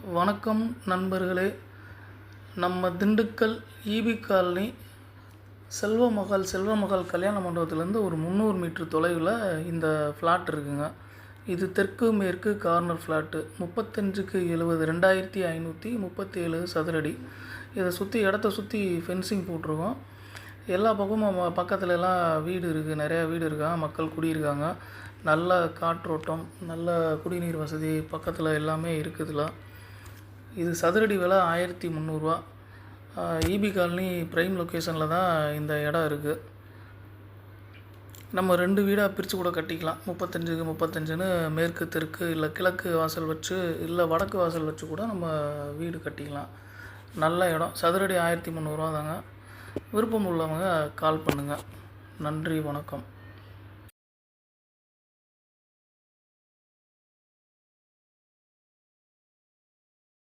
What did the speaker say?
வணக்கம் நண்பர்களே. நம்ம திண்டுக்கல் ஈபி காலனி செல்வமகள் கல்யாண மண்டபத்துலேருந்து ஒரு 300 மீட்டர் தொலைவில் இந்த ஃப்ளாட் இருக்குங்க. இது தெற்கு மேற்கு கார்னர் ஃப்ளாட்டு. 35க்கு 70 2537 சதுரடி. இதை சுற்றி இடத்த சுற்றி ஃபென்சிங் போட்டிருக்கோம். எல்லா பக்கமும் பக்கத்துலலாம் வீடு இருக்குது, நிறையா வீடு இருக்காங்க, மக்கள் குடியிருக்காங்க. நல்ல காற்றோட்டம், நல்ல குடிநீர் வசதி பக்கத்தில் எல்லாமே இருக்குதுல. இது சதுரடி விலை 1300 ரூபா. ஈபி காலனி ப்ரைம் லொக்கேஷனில் தான் இந்த இடம் இருக்குது. நம்ம 2 வீடாக பிரித்து கூட கட்டிக்கலாம். 35க்கு 35ன்னு மேற்கு தெற்கு இல்லை கிழக்கு வாசல் வச்சு இல்லை வடக்கு வாசல் வச்சு கூட நம்ம வீடு கட்டிக்கலாம். நல்ல இடம். சதுரடி 1300 ரூபா தாங்க. விருப்பம் உள்ளவங்க கால் பண்ணுங்கள். நன்றி, வணக்கம்.